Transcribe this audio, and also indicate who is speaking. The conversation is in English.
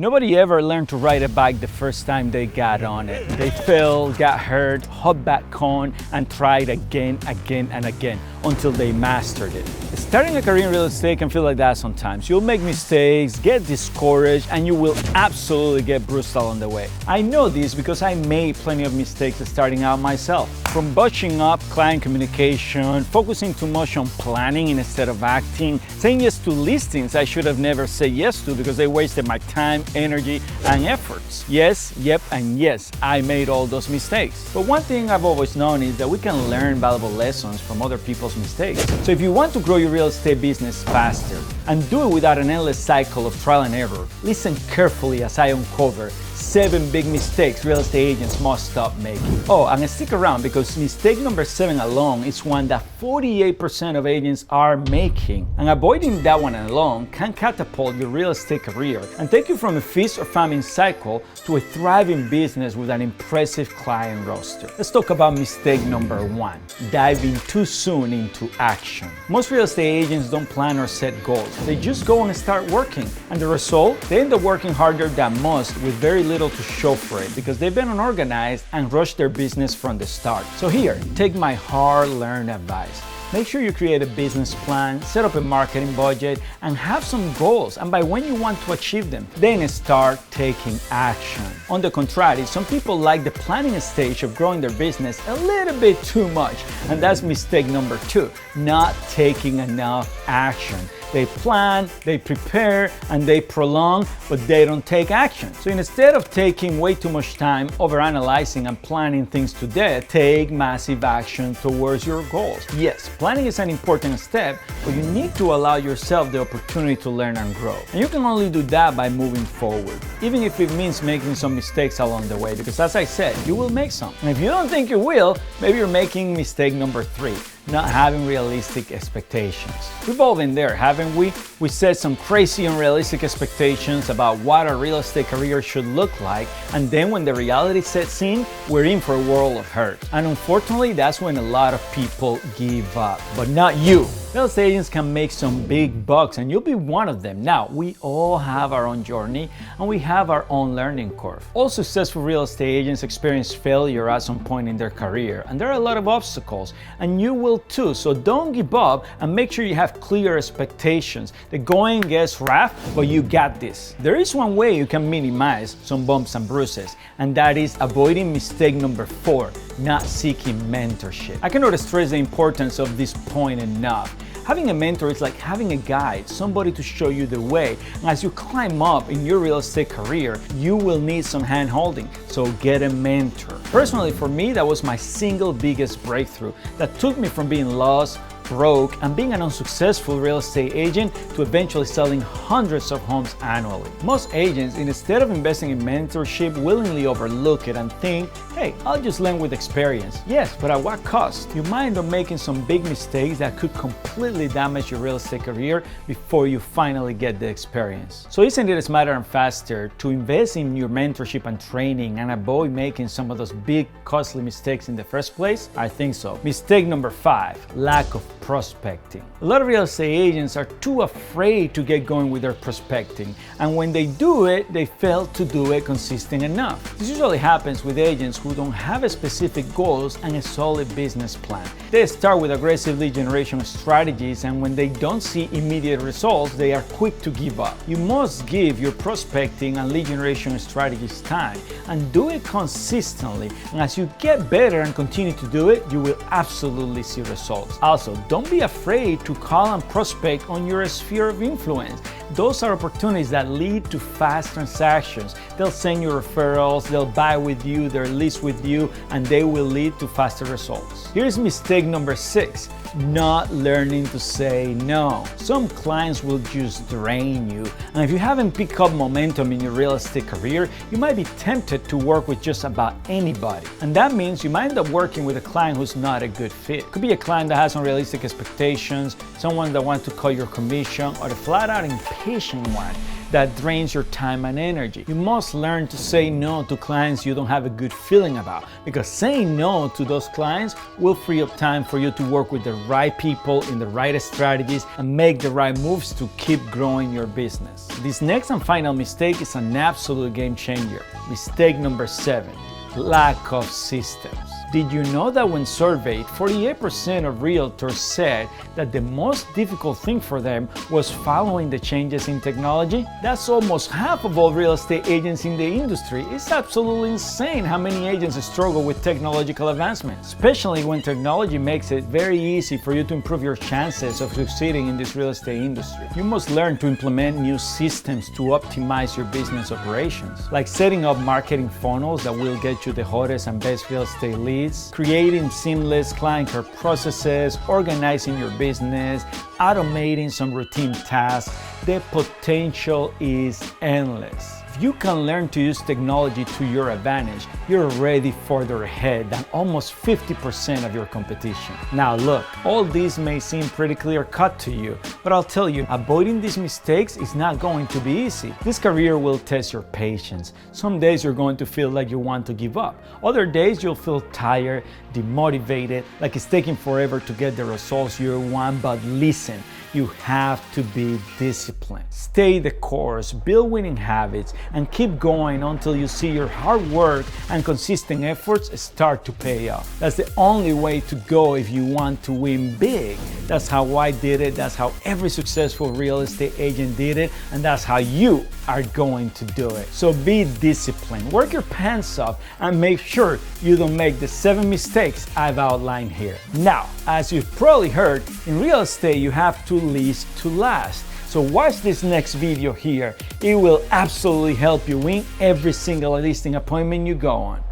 Speaker 1: Nobody ever learned to ride a bike the first time they got on it. They fell, got hurt, hopped back on, and tried again and again until they mastered it. Starting a career in real estate can feel like that sometimes. You'll make mistakes, get discouraged, and you will absolutely get bruised along the way. I know this because I made plenty of mistakes starting out myself. From botching up client communication, focusing too much on planning instead of acting, saying yes to listings I should have never said yes to because they wasted my time, energy, and efforts. Yes, yep, and yes, I made all those mistakes. But one thing I've always known is that we can learn valuable lessons from other people's mistakes. So if you want to grow your real estate business faster and do it without an endless cycle of trial and error, listen carefully as I uncover 7 big mistakes real estate agents must stop making. Oh, and stick around because mistake number 7 alone is one that 48% of agents are making. And avoiding that one alone can catapult your real estate career and take you from a feast or famine cycle to a thriving business with an impressive client roster. Let's talk about mistake number 1, diving too soon into action. Most real estate agents don't plan or set goals. They just go and start working. And the result? They end up working harder than most with very little to show for it because they've been unorganized and rushed their business from the start. So here, take my hard-learned advice. Make sure you create a business plan, set up a marketing budget, and have some goals and by when you want to achieve them. Then start taking action. On the contrary, some people like the planning stage of growing their business a little bit too much, and that's mistake number 2, not taking enough action. They plan, they prepare, and they prolong, but they don't take action. So instead of taking way too much time overanalyzing and planning things to death, take massive action towards your goals. Yes, planning is an important step, but you need to allow yourself the opportunity to learn and grow. And you can only do that by moving forward, even if it means making some mistakes along the way, because as I said, you will make some. And if you don't think you will, maybe you're making mistake number 3. Not having realistic expectations. We've all been there, haven't we? We set some crazy unrealistic expectations about what a real estate career should look like, and then when the reality sets in, we're in for a world of hurt. And unfortunately, that's when a lot of people give up. But not you. Real estate agents can make some big bucks and you'll be one of them. Now, we all have our own journey and we have our own learning curve. All successful real estate agents experience failure at some point in their career, and there are a lot of obstacles, and you will too. So don't give up and make sure you have clear expectations. The going gets rough, but you got this. There is one way you can minimize some bumps and bruises, and that is avoiding mistake number 4, not seeking mentorship. I cannot stress the importance of this point enough. Having a mentor is like having a guide, somebody to show you the way. And as you climb up in your real estate career, you will need some hand holding, so get a mentor. Personally, for me, that was my single biggest breakthrough that took me from being lost, broke, and being an unsuccessful real estate agent to eventually selling hundreds of homes annually. Most agents, instead of investing in mentorship, willingly overlook it and think, hey, I'll just learn with experience. Yes, but at what cost? You might end up making some big mistakes that could completely damage your real estate career before you finally get the experience. So isn't it smarter and faster to invest in your mentorship and training and avoid making some of those big costly mistakes in the first place? I think so. Mistake number 5, lack of prospecting. A lot of real estate agents are too afraid to get going with their prospecting, and when they do it, they fail to do it consistent enough. This usually happens with agents who don't have specific goals and a solid business plan. They start with aggressive lead generation strategies, and when they don't see immediate results, they are quick to give up. You must give your prospecting and lead generation strategies time and do it consistently, and as you get better and continue to do it, you will absolutely see results. Also, don't be afraid to call and prospect on your sphere of influence. Those are opportunities that lead to fast transactions. They'll send you referrals, they'll buy with you, they'll list with you, and they will lead to faster results. Here's mistake number 6, not learning to say no. Some clients will just drain you, and if you haven't picked up momentum in your real estate career, you might be tempted to work with just about anybody. And that means you might end up working with a client who's not a good fit. It could be a client that has unrealistic expectations, someone that wants to cut your commission, or a flat out impatient one. that drains your time and energy. You must learn to say no to clients you don't have a good feeling about, because saying no to those clients will free up time for you to work with the right people in the right strategies and make the right moves to keep growing your business. This next and final mistake is an absolute game changer. Mistake number 7, lack of systems. Did you know that when surveyed, 48% of realtors said that the most difficult thing for them was following the changes in technology? That's almost half of all real estate agents in the industry. It's absolutely insane how many agents struggle with technological advancement, especially when technology makes it very easy for you to improve your chances of succeeding in this real estate industry. You must learn to implement new systems to optimize your business operations, like setting up marketing funnels that will get you the hottest and best real estate leads, creating seamless client care processes, organizing your business, automating some routine tasks. The potential is endless. If you can learn to use technology to your advantage, you're already further ahead than almost 50% of your competition. Now look, all these may seem pretty clear cut to you, but I'll tell you, avoiding these mistakes is not going to be easy. This career will test your patience. Some days you're going to feel like you want to give up. Other days you'll feel tired, demotivated, like it's taking forever to get the results you want, but listen, you have to be disciplined. Stay the course, build winning habits, and keep going until you see your hard work and consistent efforts start to pay off. That's the only way to go if you want to win big. That's how I did it, that's how every successful real estate agent did it, and that's how you are going to do it. So be disciplined, work your pants off, and make sure you don't make the 7 mistakes I've outlined here. Now, as you've probably heard, in real estate you have to lease to last. So watch this next video here. It will absolutely help you win every single listing appointment you go on.